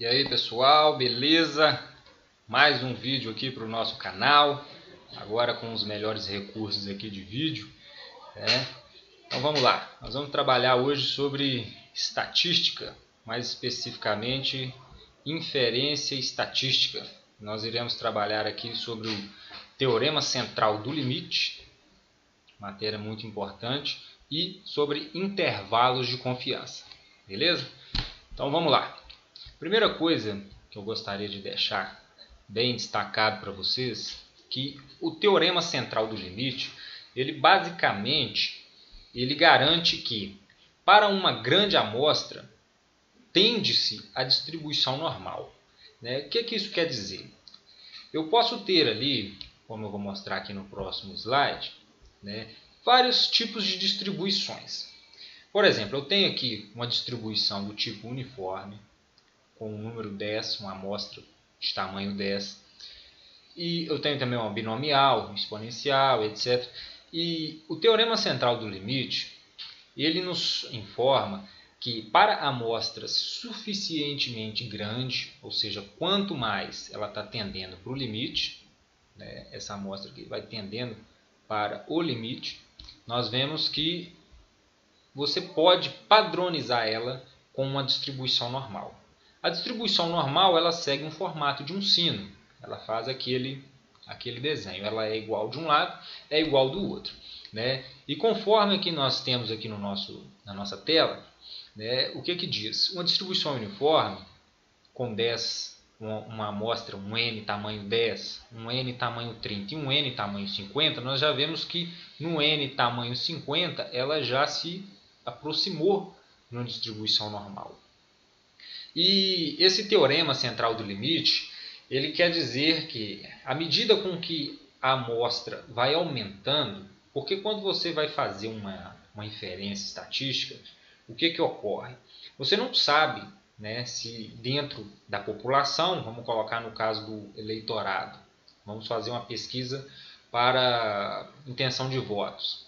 E aí pessoal, beleza? Mais um vídeo aqui para o nosso canal, agora com os melhores recursos aqui de vídeo, né? Então vamos lá, nós vamos trabalhar hoje sobre estatística, mais especificamente inferência estatística. Nós iremos trabalhar aqui sobre o teorema central do limite, matéria muito importante, e sobre intervalos de confiança, beleza? Então vamos lá. Primeira coisa que eu gostaria de deixar bem destacado para vocês, que o teorema central do limite, ele basicamente garante que para uma grande amostra tende-se a distribuição normal, né? O que isso quer dizer? Eu posso ter ali, como eu vou mostrar aqui no próximo slide, né, vários tipos de distribuições. Por exemplo, eu tenho aqui uma distribuição do tipo uniforme, com o número 10, uma amostra de tamanho 10. E eu tenho também uma binomial, exponencial, etc. E o teorema central do limite, ele nos informa que para amostras suficientemente grande, ou seja, quanto mais ela está tendendo para o limite, né, essa amostra que vai tendendo para o limite, nós vemos que você pode padronizar ela com uma distribuição normal. A distribuição normal ela segue um formato de um sino. Ela faz aquele desenho. Ela é igual de um lado, é igual do outro, né? E conforme que nós temos aqui na nossa tela, né, o que diz? Uma distribuição uniforme com 10, uma amostra, um N tamanho 10, um N tamanho 30 e um N tamanho 50, nós já vemos que no N tamanho 50 ela já se aproximou de uma distribuição normal. E esse teorema central do limite, ele quer dizer que à medida com que a amostra vai aumentando, porque quando você vai fazer uma inferência estatística, o que ocorre? Você não sabe, né, se dentro da população, vamos colocar no caso do eleitorado, vamos fazer uma pesquisa para intenção de votos.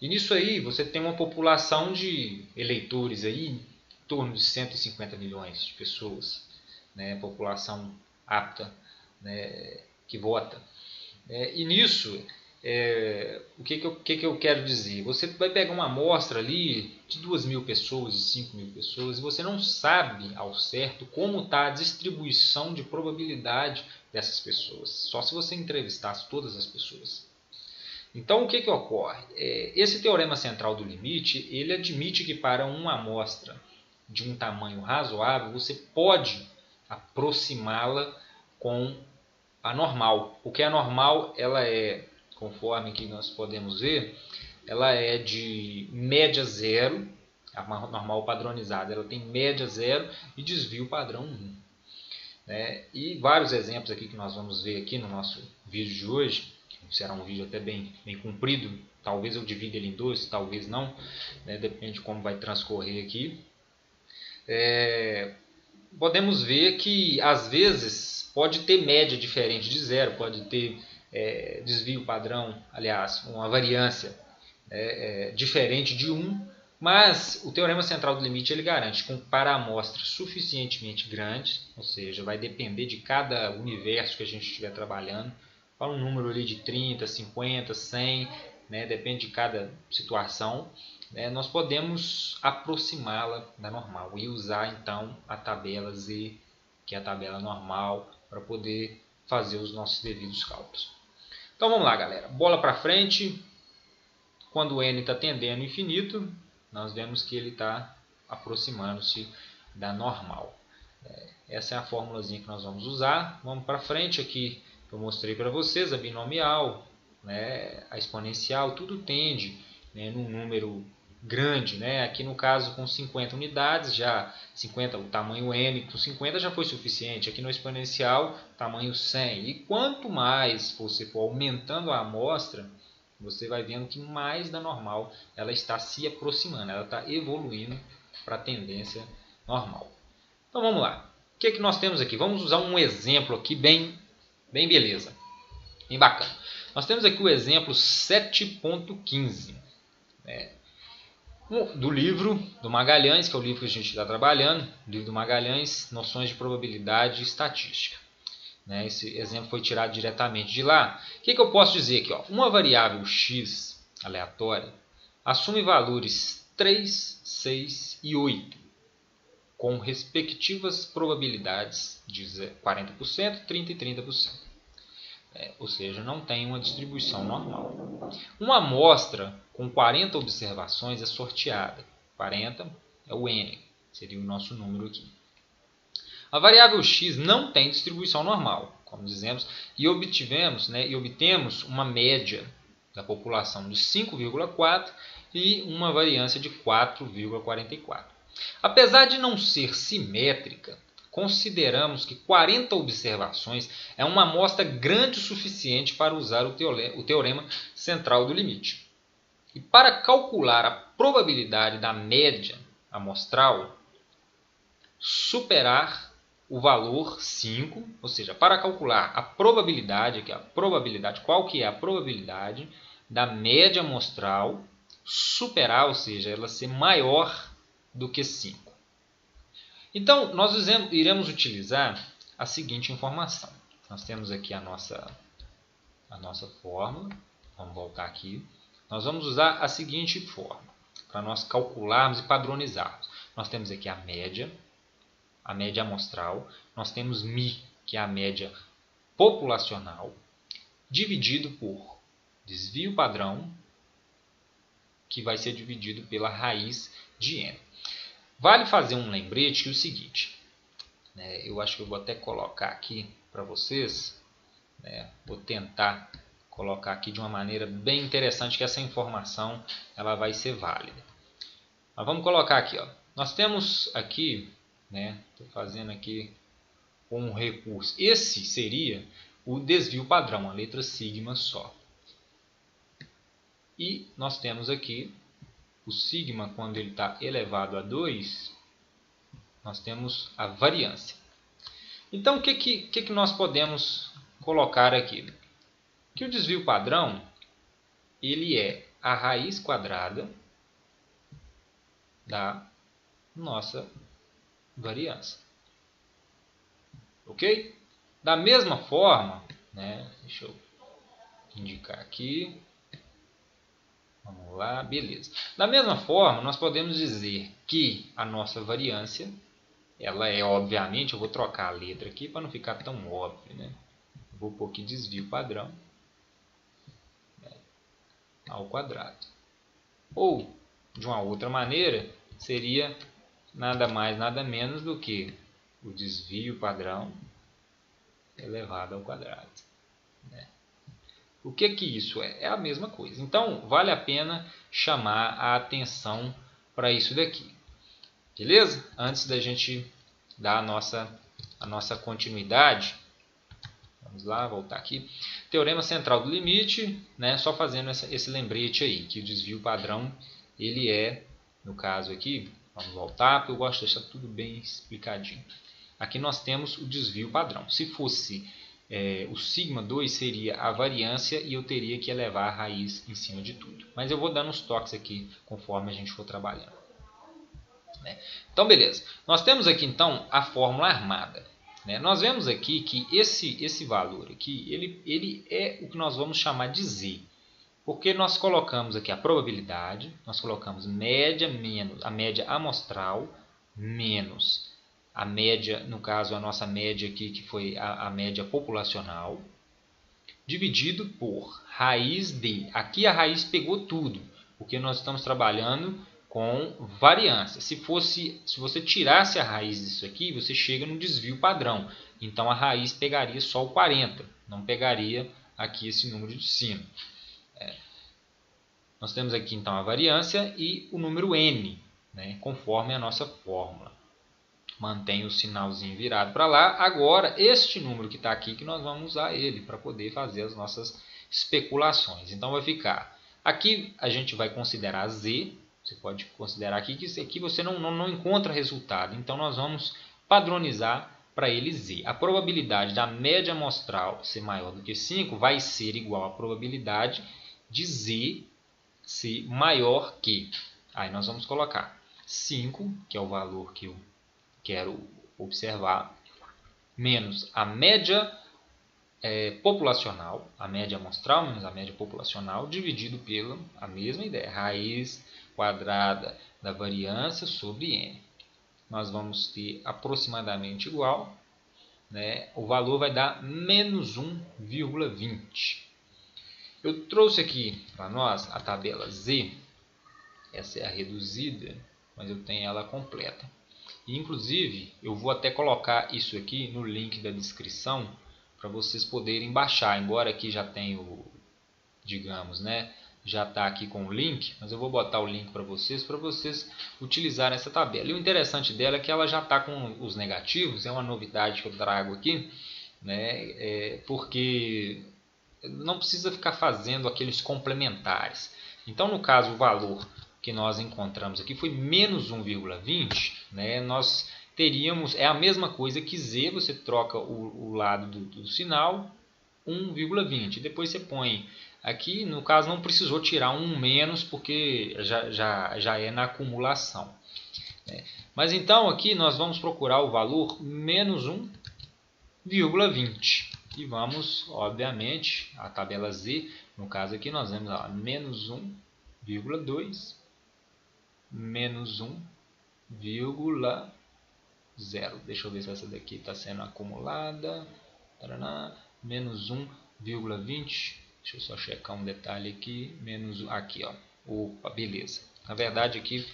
E nisso aí você tem uma população de eleitores aí, torno de 150 milhões de pessoas, né, população apta, né, que vota. E nisso, o que eu quero dizer? Você vai pegar uma amostra ali de 2.000 pessoas, de 5.000 pessoas, e você não sabe ao certo como está a distribuição de probabilidade dessas pessoas, só se você entrevistasse todas as pessoas. Então, o que ocorre? Esse teorema central do limite, ele admite que para uma amostra de um tamanho razoável, você pode aproximá-la com a normal. Porque a normal, ela é, conforme que nós podemos ver, ela é de média zero, a normal padronizada, ela tem média zero e desvio padrão 1. E vários exemplos aqui que nós vamos ver aqui no nosso vídeo de hoje, será um vídeo até bem comprido, talvez eu divida ele em dois, talvez não, né? Depende de como vai transcorrer aqui. Podemos ver que às vezes pode ter média diferente de zero, pode ter desvio padrão, aliás, uma variância diferente de 1, mas o teorema central do limite ele garante que para amostras suficientemente grandes, ou seja, vai depender de cada universo que a gente estiver trabalhando, para um número ali de 30, 50, 100, né, depende de cada situação, né, nós podemos aproximá-la da normal e usar então a tabela Z, que é a tabela normal, para poder fazer os nossos devidos cálculos. Então vamos lá, galera, bola para frente. Quando o N está tendendo ao infinito, nós vemos que ele está aproximando-se da normal. Essa é a formulazinha que nós vamos usar. Vamos para frente aqui. Eu mostrei para vocês a binomial, né, a exponencial, tudo tende, né, num número grande, né? Aqui no caso com 50 unidades, já 50, o tamanho n com 50 já foi suficiente. Aqui no exponencial, tamanho 100. E quanto mais você for aumentando a amostra, você vai vendo que mais da normal ela está se aproximando, ela está evoluindo para a tendência normal. Então vamos lá. O que nós temos aqui? Vamos usar um exemplo aqui bem beleza, bem bacana. Nós temos aqui o exemplo 7.15. do livro do Magalhães, que é o livro que a gente está trabalhando, livro do Magalhães, Noções de Probabilidade e Estatística. Né? Esse exemplo foi tirado diretamente de lá. O que eu posso dizer aqui? Ó? Uma variável x aleatória assume valores 3, 6 e 8, com respectivas probabilidades de 40%, 30% e 30%. Ou seja, não tem uma distribuição normal. Uma amostra com 40 observações é sorteada. 40 é o n, seria o nosso número aqui. A variável x não tem distribuição normal, como dizemos, e obtemos uma média da população de 5,4 e uma variância de 4,44. Apesar de não ser simétrica, consideramos que 40 observações é uma amostra grande o suficiente para usar o teorema central do limite. E para calcular a probabilidade da média amostral superar o valor 5, ou seja, para calcular a probabilidade, qual que é a probabilidade da média amostral superar, ou seja, ela ser maior do que 5. Então, nós iremos utilizar a seguinte informação. Nós temos aqui a nossa fórmula. Vamos voltar aqui. Nós vamos usar a seguinte fórmula para nós calcularmos e padronizarmos. Nós temos aqui a média amostral. Nós temos μ, que é a média populacional, dividido por desvio padrão, que vai ser dividido pela raiz de n. Vale fazer um lembrete que é o seguinte, eu acho que eu vou até colocar aqui para vocês, vou tentar colocar aqui de uma maneira bem interessante, que essa informação ela vai ser válida. Mas vamos colocar aqui, ó. Nós temos aqui, estou fazendo aqui um recurso, esse seria o desvio padrão, a letra sigma só. E nós temos aqui o sigma, quando ele está elevado a 2, nós temos a variância. Então, o que nós podemos colocar aqui? Que o desvio padrão ele é a raiz quadrada da nossa variância. Ok? Da mesma forma, deixa eu indicar aqui. Vamos lá, beleza. Da mesma forma, nós podemos dizer que a nossa variância, ela é, obviamente, eu vou trocar a letra aqui para não ficar tão óbvio, Vou pôr aqui desvio padrão ao quadrado. Ou, de uma outra maneira, seria nada mais, nada menos do que o desvio padrão elevado ao quadrado. O que isso é? É a mesma coisa. Então, vale a pena chamar a atenção para isso daqui. Beleza? Antes da gente dar a nossa continuidade, vamos lá, voltar aqui. Teorema central do limite, só fazendo esse lembrete aí, que o desvio padrão, ele é, no caso aqui, vamos voltar, porque eu gosto de deixar tudo bem explicadinho. Aqui nós temos o desvio padrão. Se fosse o sigma 2 seria a variância e eu teria que elevar a raiz em cima de tudo. Mas eu vou dando uns toques aqui conforme a gente for trabalhando. Então, beleza. Nós temos aqui, então, a fórmula armada. Nós vemos aqui que esse valor aqui, ele é o que nós vamos chamar de z. Porque nós colocamos aqui a probabilidade, nós colocamos média menos a média amostral menos a média, no caso a nossa média aqui, que foi a média populacional, dividido por raiz de. Aqui a raiz pegou tudo, porque nós estamos trabalhando com variância. Se você tirasse a raiz disso aqui, você chega no desvio padrão. Então a raiz pegaria só o 40, não pegaria aqui esse número de cima. Nós temos aqui então a variância e o número n, conforme a nossa fórmula. Mantém o sinalzinho virado para lá. Agora, este número que está aqui, que nós vamos usar ele para poder fazer as nossas especulações. Então, vai ficar... Aqui a gente vai considerar z. Você pode considerar aqui que aqui você não encontra resultado. Então, nós vamos padronizar para ele z. A probabilidade da média amostral ser maior do que 5 vai ser igual à probabilidade de z ser maior que Aí nós vamos colocar 5, que é o valor que eu quero observar, menos a média populacional, a média amostral menos a média populacional, dividido pela a mesma ideia, raiz quadrada da variância sobre n. Nós vamos ter aproximadamente igual, né? O valor vai dar menos 1,20. Eu trouxe aqui para nós a tabela Z, essa é a reduzida, mas eu tenho ela completa. E, inclusive, eu vou até colocar isso aqui no link da descrição para vocês poderem baixar, embora aqui já tenho, digamos, né? Já está aqui com o link, mas eu vou botar o link para vocês utilizarem essa tabela. E o interessante dela é que ela já está com os negativos, é uma novidade que eu trago aqui, né? Porque não precisa ficar fazendo aqueles complementares. Então, no caso, o valor que nós encontramos aqui foi menos 1,20, né? Nós teríamos, é a mesma coisa que Z, você troca o lado do sinal, 1,20. Depois você põe aqui, no caso não precisou tirar um menos, porque já é na acumulação. Mas então aqui nós vamos procurar o valor menos 1,20. E vamos, obviamente, a tabela Z, no caso aqui nós vemos lá, menos 1,2, menos 1,0. Deixa eu ver se essa daqui está sendo acumulada. Taraná, menos 1,20. Deixa eu só checar um detalhe aqui. Menos aqui, ó. Opa, beleza. Na verdade aqui,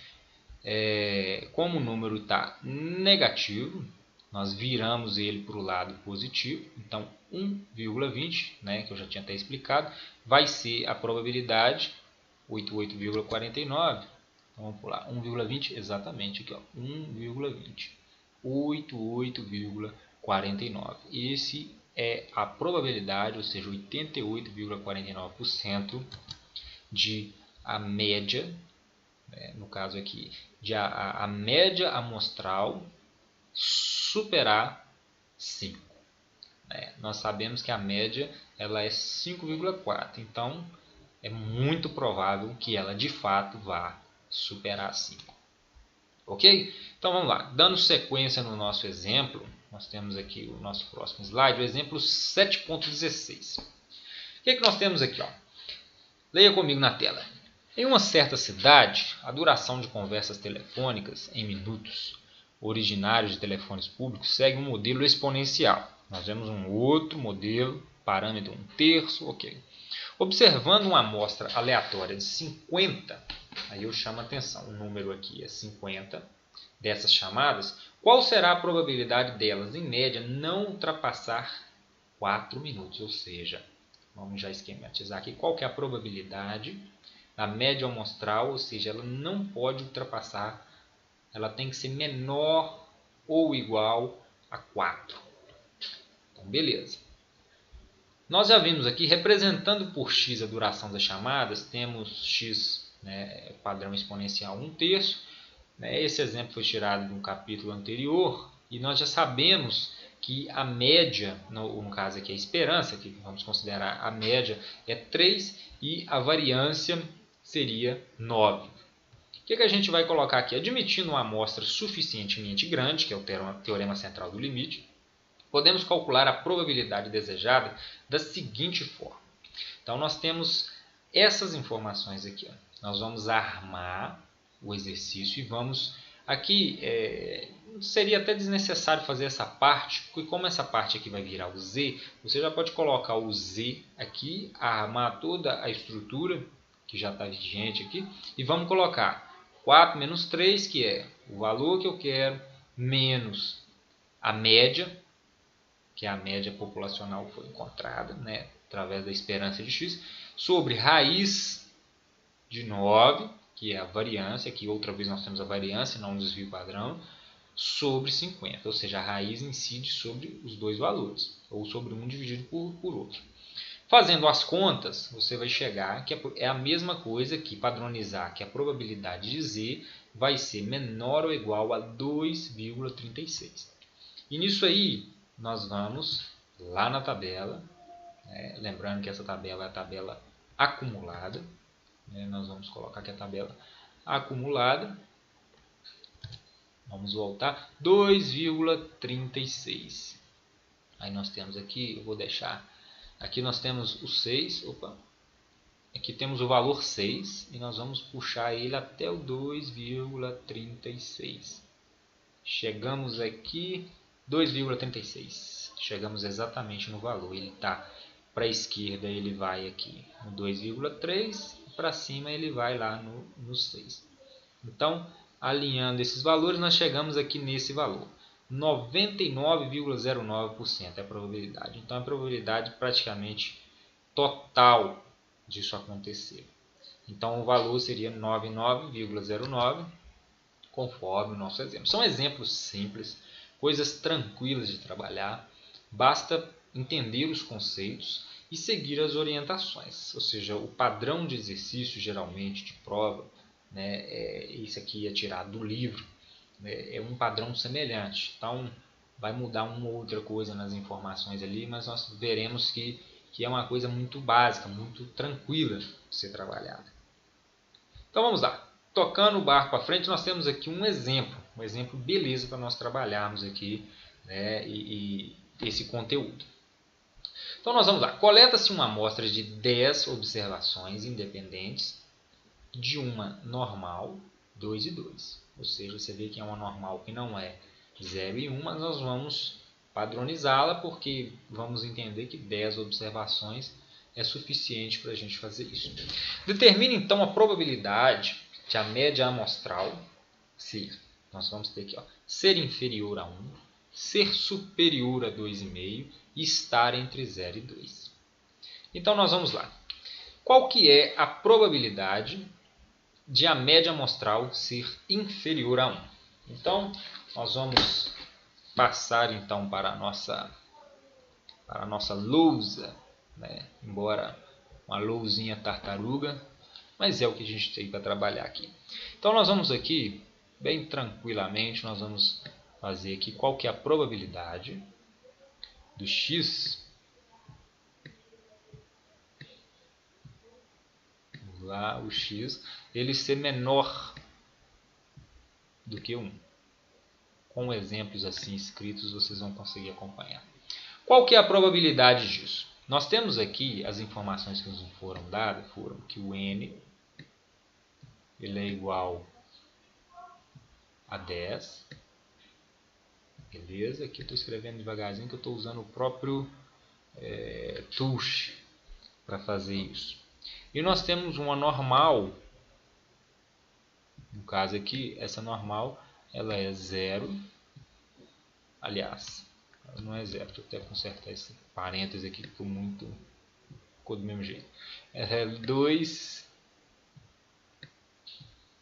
como o número está negativo, nós viramos ele para o lado positivo. Então 1,20, né, que eu já tinha até explicado, vai ser a probabilidade 88,49. Então vamos pular 1,20 exatamente aqui, ó, 1,20. 88,49. Esse é a probabilidade, ou seja, 88,49% de a média, no caso aqui, de a média amostral superar 5. Nós sabemos que a média ela é 5,4, então é muito provável que ela de fato vá superar 5. Ok? Então vamos lá, dando sequência no nosso exemplo, nós temos aqui o nosso próximo slide, o exemplo 7.16. O que nós temos aqui? Ó? Leia comigo na tela. Em uma certa cidade, a duração de conversas telefônicas em minutos, originários de telefones públicos, segue um modelo exponencial. Nós vemos um outro modelo, parâmetro 1/3, ok. Observando uma amostra aleatória de 50, aí eu chamo a atenção, o número aqui é 50, dessas chamadas, qual será a probabilidade delas, em média, não ultrapassar 4 minutos? Ou seja, vamos já esquematizar aqui, qual que é a probabilidade da média amostral, ou seja, ela não pode ultrapassar, ela tem que ser menor ou igual a 4. Então, beleza. Nós já vimos aqui, representando por x a duração das chamadas, temos x, né, padrão exponencial 1/3. Esse exemplo foi tirado de um capítulo anterior e nós já sabemos que a média, no caso aqui a esperança, que vamos considerar a média, é 3 e a variância seria 9. O que a gente vai colocar aqui? Admitindo uma amostra suficientemente grande, que é o teorema central do limite, podemos calcular a probabilidade desejada da seguinte forma. Então, nós temos essas informações aqui. Ó. Nós vamos armar o exercício e vamos... Aqui, seria até desnecessário fazer essa parte, porque como essa parte aqui vai virar o Z, você já pode colocar o Z aqui, armar toda a estrutura, que já está vigente aqui, e vamos colocar 4 menos 3, que é o valor que eu quero, menos a média, que a média populacional foi encontrada, né, através da esperança de x, sobre raiz de 9, que é a variância, aqui outra vez nós temos a variância, não um desvio padrão, sobre 50, ou seja, a raiz incide sobre os dois valores, ou sobre um dividido por outro. Fazendo as contas, você vai chegar que é a mesma coisa que padronizar que a probabilidade de Z vai ser menor ou igual a 2,36. E nisso aí, nós vamos lá na tabela, lembrando que essa tabela é a tabela acumulada, nós vamos colocar aqui a tabela acumulada. Vamos voltar, 2,36. Aí nós temos aqui, eu vou deixar, aqui nós temos o 6, aqui temos o valor 6 e nós vamos puxar ele até o 2,36. Chegamos aqui, 2,36. Chegamos exatamente no valor, ele está para a esquerda, ele vai aqui no 2,3, para cima ele vai lá no 6. Então, alinhando esses valores, nós chegamos aqui nesse valor. 99,09% é a probabilidade. Então, a probabilidade praticamente total disso acontecer. Então, o valor seria 99,09, conforme o nosso exemplo. São exemplos simples, coisas tranquilas de trabalhar. Basta entender os conceitos e seguir as orientações. Ou seja, o padrão de exercício, geralmente, de prova, esse aqui é tirado do livro, é um padrão semelhante. Então, vai mudar uma ou outra coisa nas informações ali, mas nós veremos que é uma coisa muito básica, muito tranquila de ser trabalhada. Então, vamos lá. Tocando o barco para frente, nós temos aqui um exemplo beleza para nós trabalharmos aqui, e esse conteúdo. Então, nós vamos lá. Coleta-se uma amostra de 10 observações independentes de uma normal 2 e 2. Ou seja, você vê que é uma normal que não é 0 e 1, mas nós vamos padronizá-la porque vamos entender que 10 observações é suficiente para a gente fazer isso. Determine então a probabilidade de a média amostral ser, nós vamos ter aqui, ser inferior a 1, ser superior a 2,5 e estar entre 0 e 2. Então nós vamos lá. Qual que é a probabilidade de a média amostral ser inferior a 1? Então, nós vamos passar então para a nossa lousa, embora uma lousinha tartaruga, mas é o que a gente tem para trabalhar aqui. Então, nós vamos aqui, bem tranquilamente, nós vamos fazer aqui qual que é a probabilidade do x lá, o x, ele ser menor do que 1. Com exemplos assim escritos, vocês vão conseguir acompanhar. Qual que é a probabilidade disso? Nós temos aqui as informações que nos foram dadas, foram que o n ele é igual a 10. Beleza? Aqui eu estou escrevendo devagarzinho que eu estou usando o próprio touch para fazer isso. E nós temos uma normal, no caso aqui, essa normal, ela é 0, aliás, ela não é 0, deixa eu até consertar esse parêntese aqui, que ficou do mesmo jeito. Ela é 2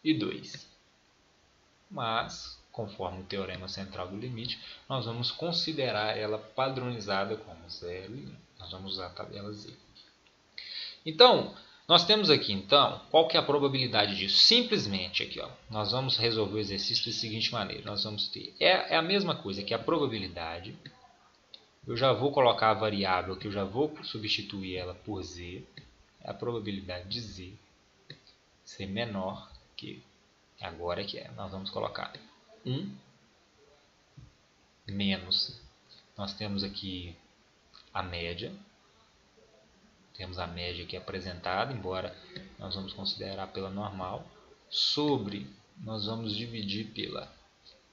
e 2. Mas, conforme o teorema central do limite, nós vamos considerar ela padronizada como 0 e 1. Nós vamos usar a tabela Z. Então, nós temos aqui, qual que é a probabilidade disso? Simplesmente aqui, nós vamos resolver o exercício da seguinte maneira. Nós vamos ter, é a mesma coisa que a probabilidade. Eu já vou colocar a variável, que eu já vou substituir ela por z. É a probabilidade de z ser menor que, agora que nós vamos colocar 1 menos, nós temos aqui a média. Temos a média aqui apresentada, embora nós vamos considerar pela normal, sobre, nós vamos dividir pela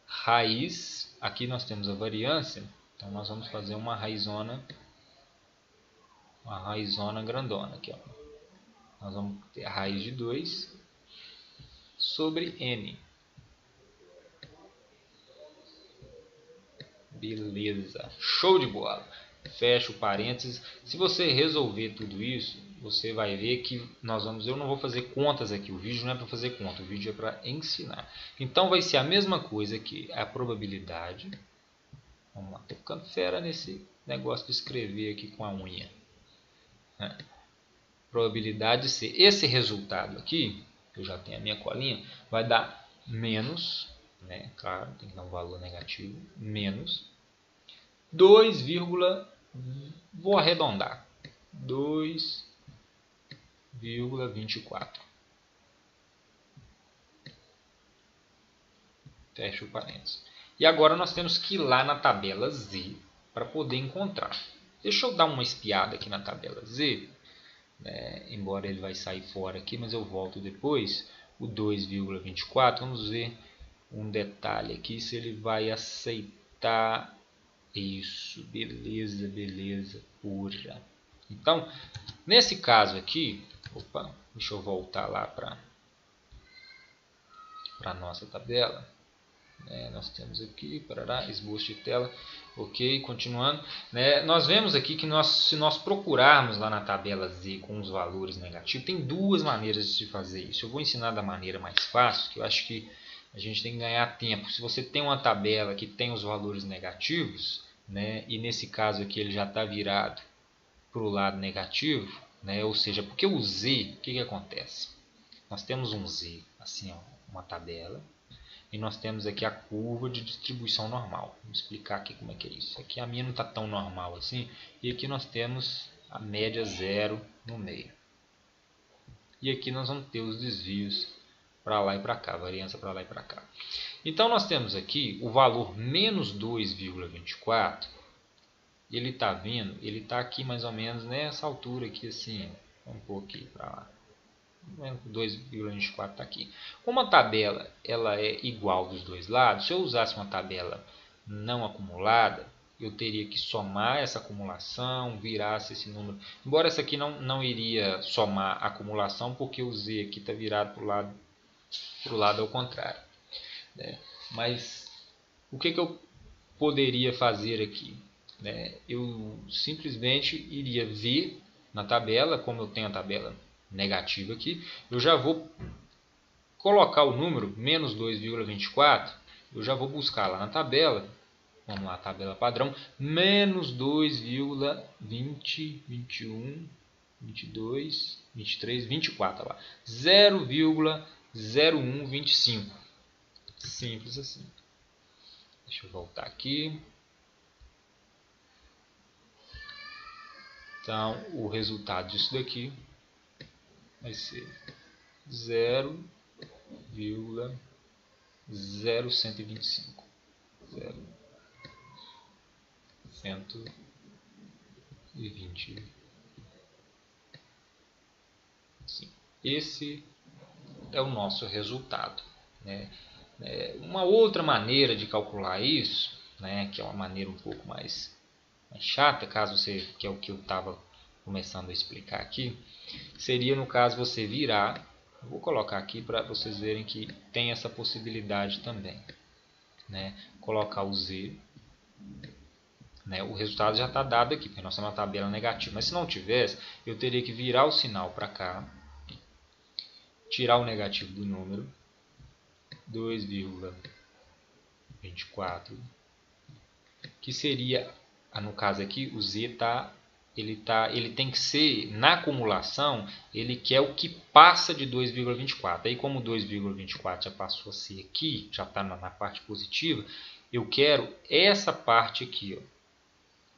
raiz, aqui nós temos a variância, então nós vamos fazer uma raizona grandona aqui, Nós vamos ter a raiz de 2 sobre n. Beleza, show de bola. Fecha o parênteses. Se você resolver tudo isso, você vai ver que eu não vou fazer contas aqui. O vídeo não é para fazer conta, o vídeo é para ensinar. Então vai ser a mesma coisa aqui, a probabilidade. Vamos lá, estou ficando fera nesse negócio de escrever aqui com a unha. Probabilidade de ser esse resultado aqui, que eu já tenho a minha colinha, vai dar menos, claro, tem que dar um valor negativo, menos 2, vou arredondar, 2,24. fecha o parênteses. E agora nós temos que ir lá na tabela Z para poder encontrar. Deixa eu dar uma espiada aqui na tabela Z, embora ele vai sair fora aqui, mas eu volto depois. O 2,24, vamos ver um detalhe aqui, se ele vai aceitar isso. Beleza, beleza, pura. Então, nesse caso aqui, deixa eu voltar lá para a nossa tabela. Nós temos aqui, esboço de tela, ok, continuando. Nós vemos aqui que se nós procurarmos lá na tabela Z com os valores negativos, tem duas maneiras de se fazer isso. Eu vou ensinar da maneira mais fácil, que eu acho que a gente tem que ganhar tempo. Se você tem uma tabela que tem os valores negativos, e nesse caso aqui ele já está virado para o lado negativo, ou seja, porque o Z, o que acontece? Nós temos um Z, assim, uma tabela, e nós temos aqui a curva de distribuição normal. Vamos explicar aqui como é que é isso. Aqui a minha não está tão normal assim. E aqui nós temos a média zero no meio. E aqui nós vamos ter os desvios para lá e para cá. Variância para lá e para cá. Então nós temos aqui o valor menos 2,24. Ele está vindo. Ele está aqui mais ou menos nessa altura aqui assim. Vamos pôr aqui para lá. 2,24 está aqui. Como a tabela ela é igual dos dois lados, se eu usasse uma tabela não acumulada, eu teria que somar essa acumulação, virasse esse número. Embora essa aqui não iria somar a acumulação, porque o Z aqui está virado para o lado ao contrário. Mas o que eu poderia fazer aqui? Eu simplesmente iria ver na tabela, como eu tenho a tabela negativa aqui, eu já vou colocar o número menos 2,24, eu já vou buscar lá na tabela, vamos lá, tabela padrão, menos 2,20, 21, 22, 23, 24, lá, 0,0125, simples assim. Deixa eu voltar aqui. Então, o resultado disso daqui vai ser 0,0125. 125. Esse é o nosso resultado. Uma outra maneira de calcular isso, que é uma maneira um pouco mais chata, caso você, que é o que eu estava começando a explicar aqui, seria no caso você virar, vou colocar aqui para vocês verem que tem essa possibilidade também, colocar o Z, o resultado já está dado aqui, porque nós temos uma tabela negativa, mas se não tivesse, eu teria que virar o sinal para cá, tirar o negativo do número, 2,24, que seria, no caso aqui, o Z ele tem que ser, na acumulação, ele quer o que passa de 2,24. Aí como 2,24 já passou a ser aqui, já está na parte positiva, eu quero essa parte aqui,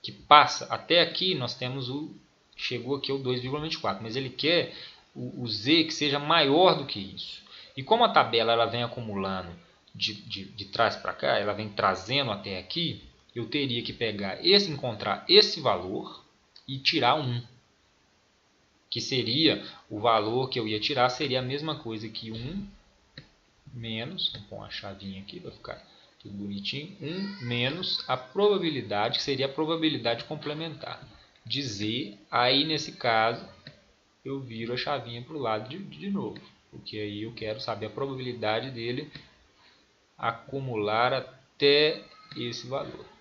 que passa, até aqui nós temos chegou aqui ao 2,24, mas ele quer o Z que seja maior do que isso. E como a tabela ela vem acumulando de trás para cá, ela vem trazendo até aqui, eu teria que encontrar esse valor e tirar 1. Que seria, o valor que eu ia tirar seria a mesma coisa que 1 menos, vamos pôr uma chavinha aqui para ficar tudo bonitinho, 1 menos a probabilidade, que seria a probabilidade complementar de Z. Aí nesse caso eu viro a chavinha para o lado de novo, porque aí eu quero saber a probabilidade dele acumular até esse valor.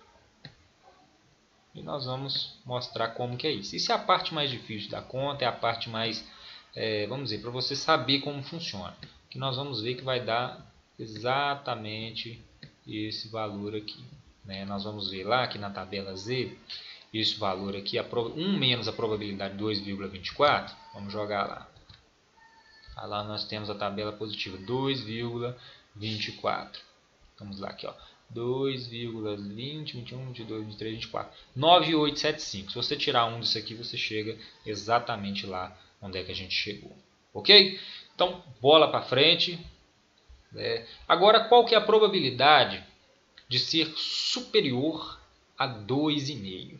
E nós vamos mostrar como que é isso. Isso é a parte mais difícil da conta, é a parte mais, vamos dizer, para você saber como funciona. Que nós vamos ver que vai dar exatamente esse valor aqui. Nós vamos ver lá que na tabela Z, esse valor aqui, 1 menos a probabilidade de 2,24, vamos jogar lá. Lá nós temos a tabela positiva, 2,24. Vamos lá aqui, 2,20, 21, 22, 23, 24. 9,875. Se você tirar 1 disso aqui, você chega exatamente lá onde é que a gente chegou. Ok? Então, bola para frente. Agora, qual que é a probabilidade de ser superior a 2,5?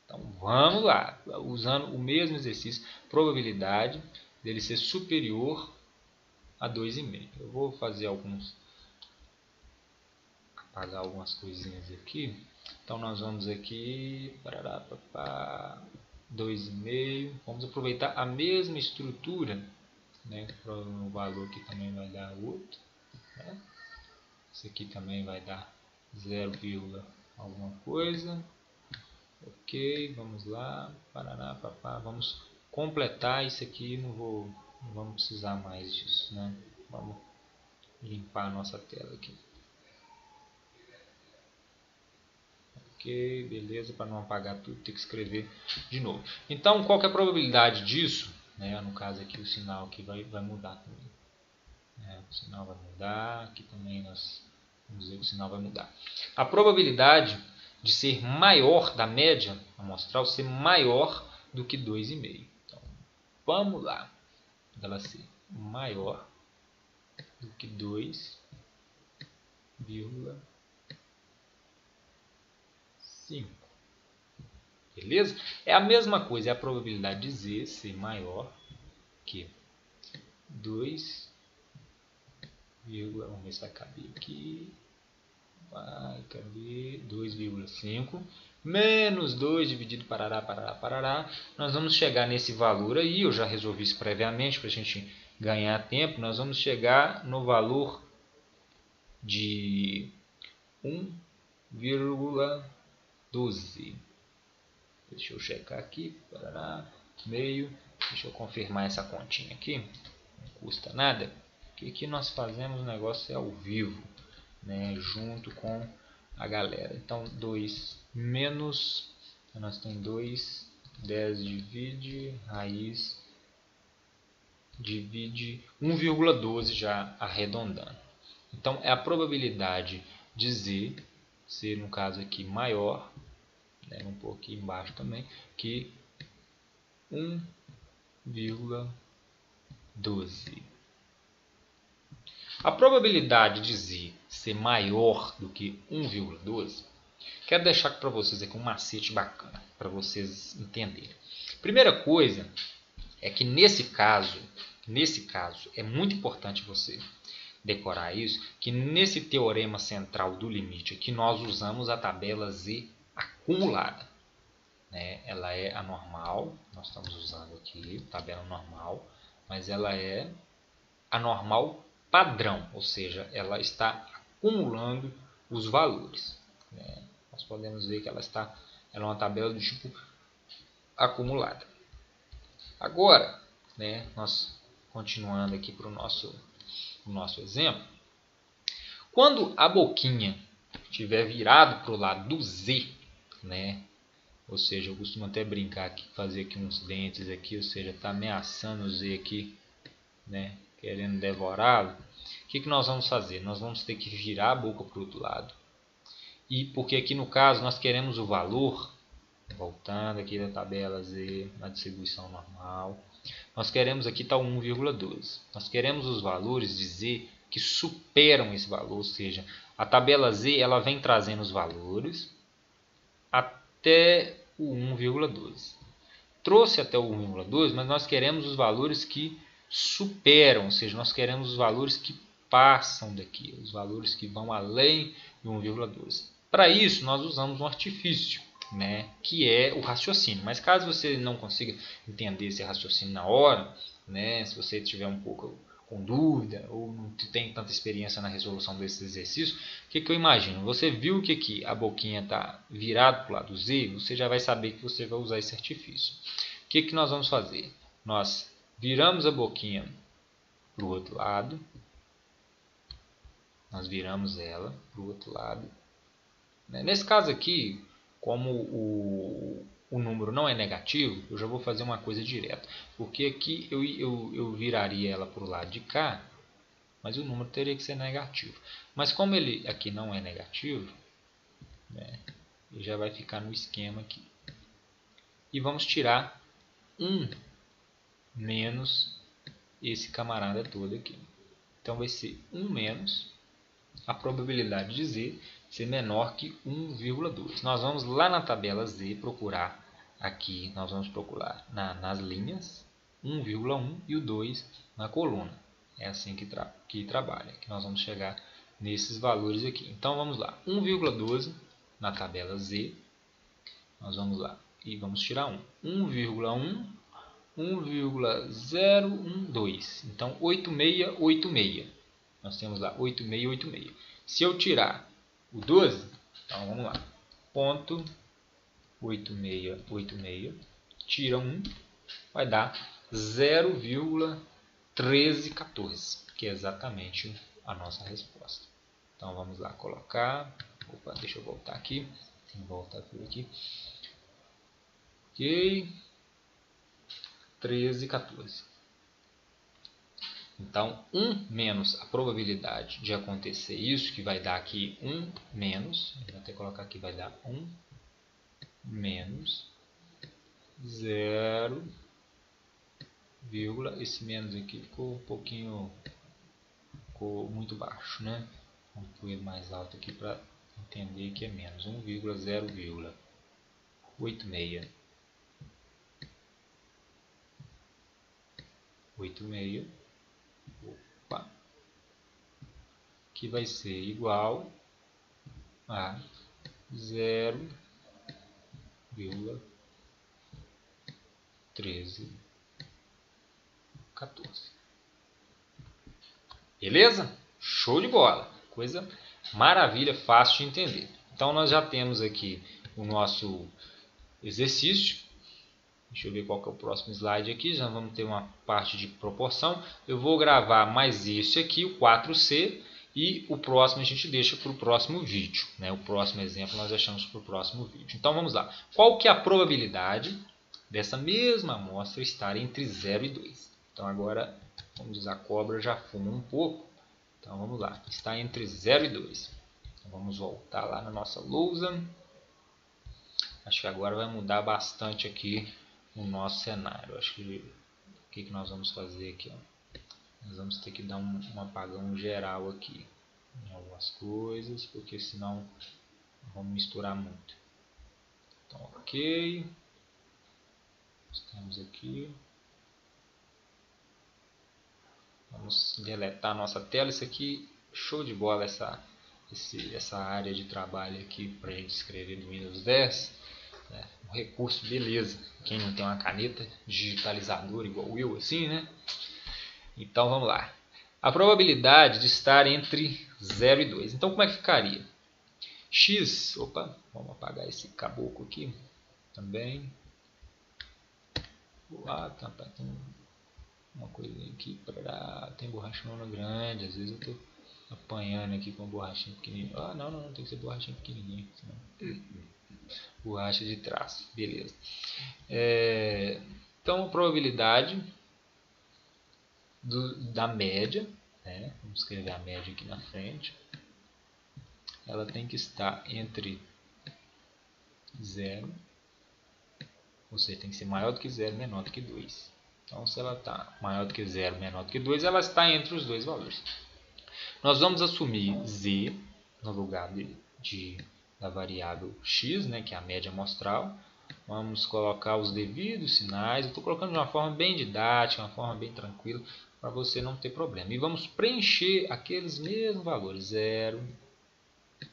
Então, vamos lá, usando o mesmo exercício, probabilidade dele ser superior a 2,5. Eu vou fazer apagar algumas coisinhas aqui. Então, nós vamos aqui, 2,5. Vamos aproveitar a mesma estrutura, né? O valor aqui também vai dar outro, né? Esse aqui também vai dar 0, alguma coisa. Ok, vamos lá, vamos completar isso aqui. Não vamos precisar mais disso, né? Vamos limpar a nossa tela aqui. Ok, beleza, para não apagar tudo, tem que escrever de novo. Então, qual que é a probabilidade disso? Né? No caso aqui, o sinal aqui vai mudar também. O sinal vai mudar, aqui também nós vamos ver que o sinal vai mudar. A probabilidade de ser maior da média amostral ser maior do que 2,5. Então, vamos lá. Ela ser maior do que 2,5. Beleza? É a mesma coisa, é a probabilidade de Z ser maior que 2, vamos ver se vai caber aqui. Vai caber 2,5 menos 2 dividido parará. Nós vamos chegar nesse valor aí, eu já resolvi isso previamente para a gente ganhar tempo. Nós vamos chegar no valor de 1,12. Deixa eu checar aqui, meio. Deixa eu confirmar essa continha aqui, não custa nada. Porque aqui nós fazemos o negócio ao vivo, né, junto com a galera. Então 2 menos, nós temos 2, 10 divide, raiz divide 1,12 já arredondando. Então é a probabilidade de Z ser, no caso aqui, maior, né, vamos pôr aqui embaixo também, que 1,12. A probabilidade de Z ser maior do que 1,12, quero deixar para vocês aqui um macete bacana, para vocês entenderem. Primeira coisa é que nesse caso é muito importante você decorar isso, que nesse teorema central do limite aqui nós usamos a tabela Z acumulada. Né? Ela é anormal, nós estamos usando aqui tabela normal, mas ela é anormal padrão, ou seja, ela está acumulando os valores. Né? Nós podemos ver que ela é uma tabela do tipo acumulada. Agora, né, nós continuando aqui para o nosso exemplo, quando a boquinha estiver virado para o lado do Z, né, ou seja, eu costumo até brincar aqui, fazer aqui uns dentes aqui, ou seja, está ameaçando o Z aqui, né, querendo devorá-lo. O que nós vamos fazer? Nós vamos ter que virar a boca para o outro lado. E porque aqui no caso nós queremos o valor, voltando aqui da tabela Z, na distribuição normal, nós queremos aqui tá 1,12. Nós queremos os valores de Z que superam esse valor, ou seja, a tabela Z ela vem trazendo os valores até o 1,12. Trouxe até o 1,12, mas nós queremos os valores que superam, ou seja, nós queremos os valores que passam daqui, os valores que vão além do 1,12. Para isso, nós usamos um artifício, né, que é o raciocínio. Mas caso você não consiga entender esse raciocínio na hora, né, se você tiver um pouco com dúvida ou não tem tanta experiência na resolução desses exercícios, o que eu imagino? Você viu que aqui a boquinha está virada para o lado Z, você já vai saber que você vai usar esse artifício. O que nós vamos fazer? Nós viramos a boquinha para o outro lado, nós viramos ela para o outro lado. Nesse caso aqui, como o número não é negativo, eu já vou fazer uma coisa direta. Porque aqui eu viraria ela para o lado de cá, mas o número teria que ser negativo. Mas como ele aqui não é negativo, né, ele já vai ficar no esquema aqui. E vamos tirar 1 menos esse camarada todo aqui. Então vai ser 1 menos a probabilidade de Z ser menor que 1,2. Nós vamos lá na tabela Z procurar aqui, nós vamos procurar nas linhas 1,1 e o 2 na coluna. É assim que trabalha, que nós vamos chegar nesses valores aqui. Então vamos lá, 1,12 na tabela Z, nós vamos lá e vamos tirar 1. 1,1, 1,012. Então 8686. Nós temos lá 8686. Se eu tirar o 12, então vamos lá. Ponto 8686, tira 1, vai dar 0,1314, que é exatamente a nossa resposta. Então vamos lá colocar. Opa, deixa eu voltar aqui. Tem que voltar por aqui. Ok. 1314. Então, 1 menos a probabilidade de acontecer isso, que vai dar aqui 1 menos, vou até colocar aqui, vai dar 1 menos 0, esse menos aqui ficou um pouquinho, ficou muito baixo, né? Vamos pôr ele mais alto aqui para entender que é menos 1,086. 86, opa, que vai ser igual a 0,1314. Beleza? Show de bola! Coisa maravilha, fácil de entender. Então nós já temos aqui o nosso exercício. Deixa eu ver qual que é o próximo slide aqui. Já vamos ter uma parte de proporção. Eu vou gravar mais esse aqui, o 4C. E o próximo a gente deixa para o próximo vídeo, né? O próximo exemplo nós deixamos para o próximo vídeo. Então vamos lá. Qual que é a probabilidade dessa mesma amostra estar entre 0 e 2? Então agora, vamos usar a cobra, já fuma um pouco. Então vamos lá. Está entre 0 e 2. Então, vamos voltar lá na nossa lousa. Acho que agora vai mudar bastante aqui o nosso cenário. Acho que o que nós vamos fazer aqui, ó? Nós vamos ter que dar um apagão geral aqui em algumas coisas, porque senão vamos misturar muito. Então, ok. Estamos aqui. Vamos deletar a nossa tela. Isso aqui, show de bola, essa área de trabalho aqui para a gente escrever no Windows 10. Um recurso, beleza. Quem não tem uma caneta digitalizadora igual eu, assim, né? Então vamos lá. A probabilidade de estar entre 0 e 2. Então como é que ficaria? X, opa, vamos apagar esse caboclo aqui também. Ah, tá, tem uma coisinha aqui, tem borrachona grande, às vezes eu tô apanhando aqui com borrachinha pequenininha. Ah, não, tem que ser borrachinha pequenininha, senão... borracha de traço, beleza. Então a probabilidade da média, né? Vamos escrever a média aqui na frente, ela tem que estar entre 0, ou seja, tem que ser maior do que 0, menor do que 2. Então se ela está maior do que 0, menor do que 2, ela está entre os dois valores. Nós vamos assumir z no lugar da variável x, né, que é a média amostral. Vamos colocar os devidos sinais. Eu estou colocando de uma forma bem didática, uma forma bem tranquila, para você não ter problema. E vamos preencher aqueles mesmos valores. 0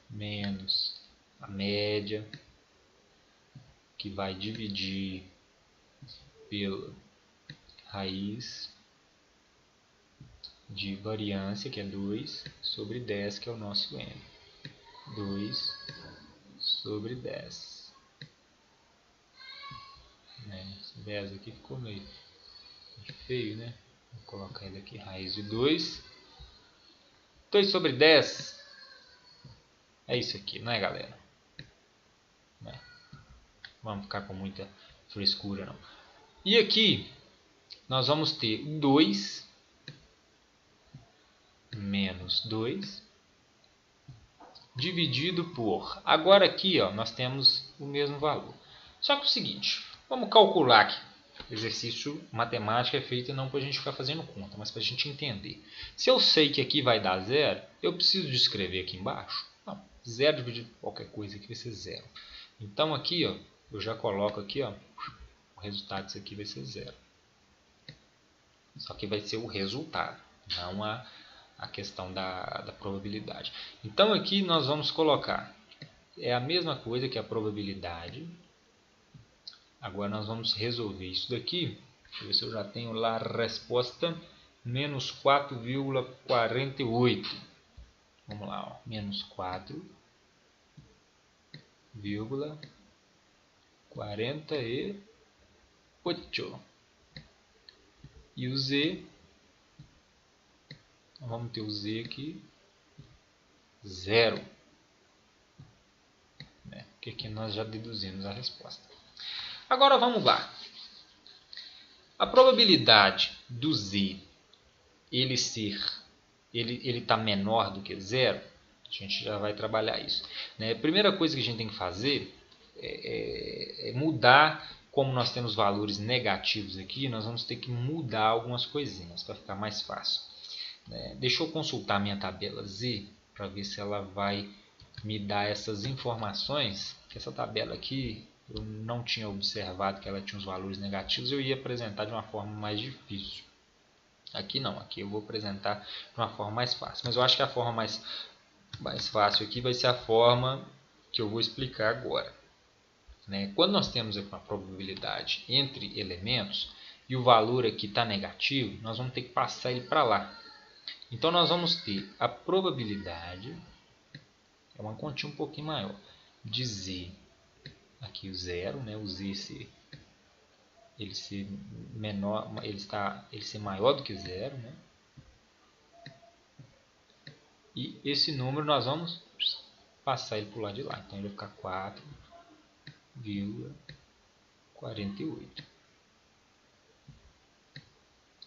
menos a média, que vai dividir pela raiz de variância, que é 2, sobre 10, que é o nosso n. 2 sobre 10. Esse 10 aqui ficou meio feio, né? Vou colocar ele aqui, raiz de 2. 2 sobre 10. É isso aqui, não é, galera? Não é. Vamos ficar com muita frescura, não. E aqui, nós vamos ter 2 menos 2 dividido por... Agora aqui, ó, nós temos o mesmo valor. Só que é o seguinte, vamos calcular aqui. exercício matemático é feito não para a gente ficar fazendo conta, mas para a gente entender. Se eu sei que aqui vai dar 0, eu preciso de escrever aqui embaixo? Não, 0 dividido por qualquer coisa aqui vai ser 0. Então aqui, ó, eu já coloco aqui, ó, o resultado disso aqui vai ser 0. Só que vai ser o resultado, não a questão da probabilidade. Então aqui nós vamos colocar, é a mesma coisa que a probabilidade. Agora nós vamos resolver isso daqui. Deixa eu ver se eu já tenho lá a resposta. Menos 4,48. Vamos lá, ó. Menos 4,48. E o Z, vamos ter o Z aqui, 0. Porque aqui nós já deduzimos a resposta. Agora vamos lá. A probabilidade do Z ele está menor do que 0, a gente já vai trabalhar isso. A primeira coisa que a gente tem que fazer é mudar, como nós temos valores negativos aqui, nós vamos ter que mudar algumas coisinhas para ficar mais fácil. Deixa eu consultar minha tabela Z para ver se ela vai me dar essas informações. Essa tabela aqui, eu não tinha observado que ela tinha os valores negativos, eu ia apresentar de uma forma mais difícil. Aqui não, aqui eu vou apresentar de uma forma mais fácil. Mas eu acho que a forma mais fácil aqui vai ser a forma que eu vou explicar agora. Quando nós temos aqui uma probabilidade entre elementos e o valor aqui está negativo, nós vamos ter que passar ele para lá. Então nós vamos ter a probabilidade, é uma continha um pouquinho maior, de Z, aqui o 0, o Z ele ser menor, ele ser maior do que 0, e esse número nós vamos passar ele para o lado de lá. Então ele vai ficar 4,48.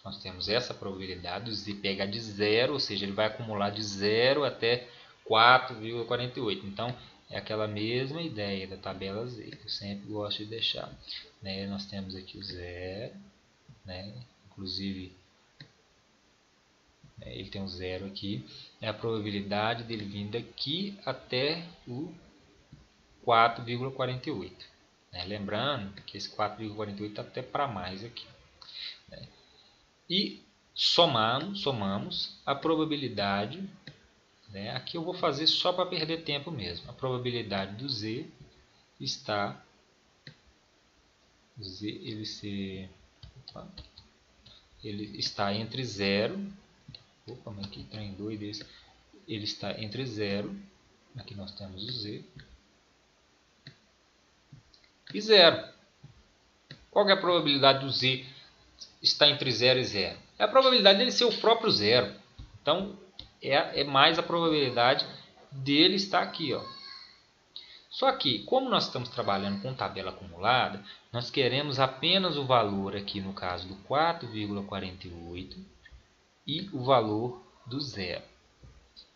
Nós temos essa probabilidade do Z pegar de 0, ou seja, ele vai acumular de 0 até 4,48. Então é aquela mesma ideia da tabela Z, que eu sempre gosto de deixar. Nós temos aqui o 0, inclusive ele tem um 0 aqui. É a probabilidade dele vir daqui até o 4,48. Lembrando que esse 4,48 está até para mais aqui. E somamos a probabilidade. Aqui eu vou fazer só para perder tempo mesmo. A probabilidade do Z está... ele está entre 0. Opa, mas que trem doido esse. Ele está entre 0. Aqui nós temos o Z. E 0. Qual é a probabilidade do Z estar entre 0 e 0? É a probabilidade dele ser o próprio 0. Então, é mais a probabilidade dele estar aqui, ó. Só que, como nós estamos trabalhando com tabela acumulada, nós queremos apenas o valor aqui, no caso do 4,48 e o valor do 0.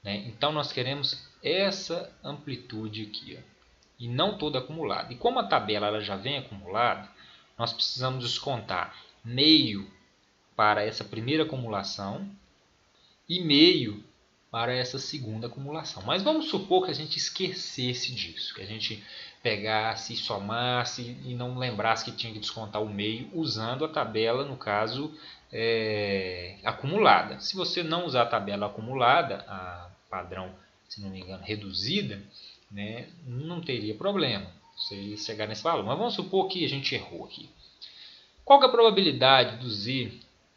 Então, nós queremos essa amplitude aqui, ó, e não toda acumulada. E como a tabela ela já vem acumulada, nós precisamos descontar meio para essa primeira acumulação e meio para essa segunda acumulação. Mas vamos supor que a gente esquecesse disso, que a gente pegasse, somasse e não lembrasse que tinha que descontar o meio usando a tabela, no caso, acumulada. Se você não usar a tabela acumulada, a padrão, se não me engano, reduzida, não teria problema você ia chegar nesse valor. Mas vamos supor que a gente errou aqui. Qual que é a probabilidade do Z,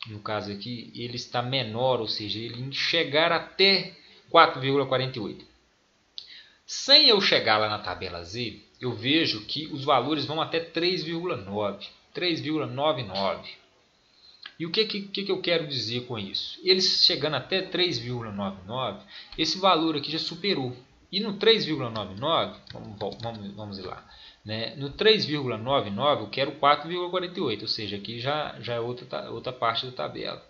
no caso aqui, ele está menor, ou seja, ele chegar até 4,48? Sem eu chegar lá na tabela Z, eu vejo que os valores vão até 3,9, 3,99. E o que eu quero dizer com isso? Eles chegando até 3,99, esse valor aqui já superou. E no 3,99, vamos ir lá. No 3,99 eu quero 4,48, ou seja, aqui já é outra parte da tabela.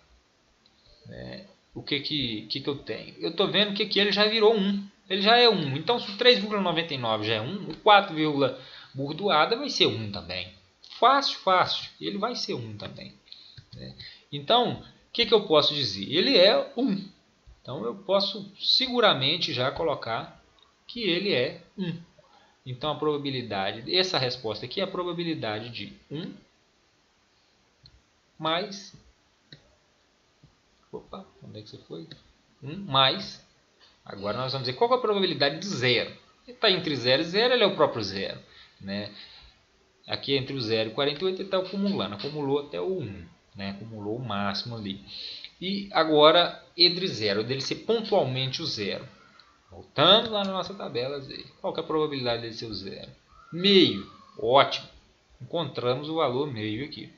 O que eu tenho? Eu estou vendo que aqui ele já virou 1. Ele já é 1. Então, se o 3,99 já é 1, o 4, burdoada vai ser 1 também. fácil, fácil. Ele vai ser 1 também. Né? Então, o que eu posso dizer? Ele é 1. Então, eu posso seguramente já colocar que ele é 1. Então, a probabilidade, essa resposta aqui é a probabilidade de 1 mais... Opa, onde é que você foi? 1 mais... Agora nós vamos ver qual é a probabilidade de 0. Ele está entre 0 e 0, ele é o próprio 0. Né? Aqui entre o 0 e 48 ele está acumulando. Acumulou até o 1. Né? Acumulou o máximo ali. E agora entre 0, dele ser pontualmente o 0. Voltando lá na nossa tabela, qual que é a probabilidade dele ser o 0? Meio. Ótimo. Encontramos o valor meio aqui.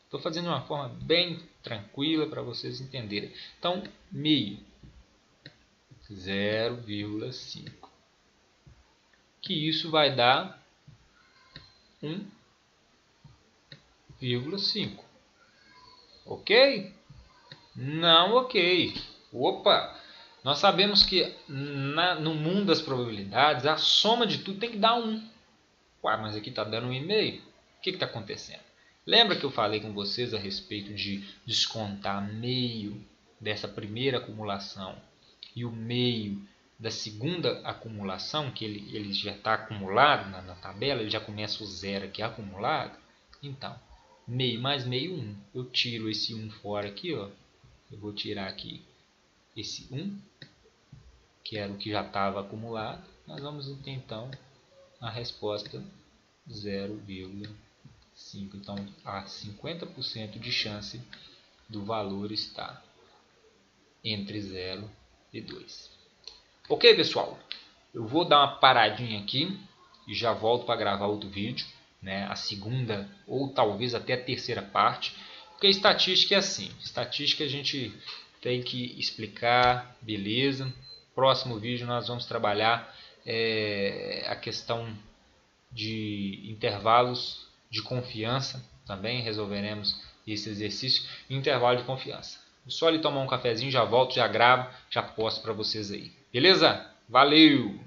Estou fazendo de uma forma bem tranquila para vocês entenderem. Então, meio. 0,5. Que isso vai dar 1,5. Ok? Não ok. Opa! Nós sabemos que no mundo das probabilidades, a soma de tudo tem que dar 1. Ué, mas aqui está dando 1,5. O que está acontecendo? Lembra que eu falei com vocês a respeito de descontar meio dessa primeira acumulação e o meio da segunda acumulação, que ele já está acumulado na tabela, ele já começa o 0 aqui acumulado? Então, meio mais meio, 1. Eu tiro esse 1 fora aqui, ó. Eu vou tirar aqui esse 1, que era o que já estava acumulado. Nós vamos ter então a resposta 0,5. Então, há 50% de chance do valor estar entre 0 e 2. Ok, pessoal? Eu vou dar uma paradinha aqui e já volto para gravar outro vídeo, né? A segunda ou talvez até a terceira parte. Porque estatística é assim. Estatística a gente tem que explicar, beleza. Próximo vídeo nós vamos trabalhar a questão de intervalos de confiança. Também resolveremos esse exercício. Intervalo de confiança. Só ali tomar um cafezinho, já volto, já gravo, já posto para vocês aí. Beleza? Valeu!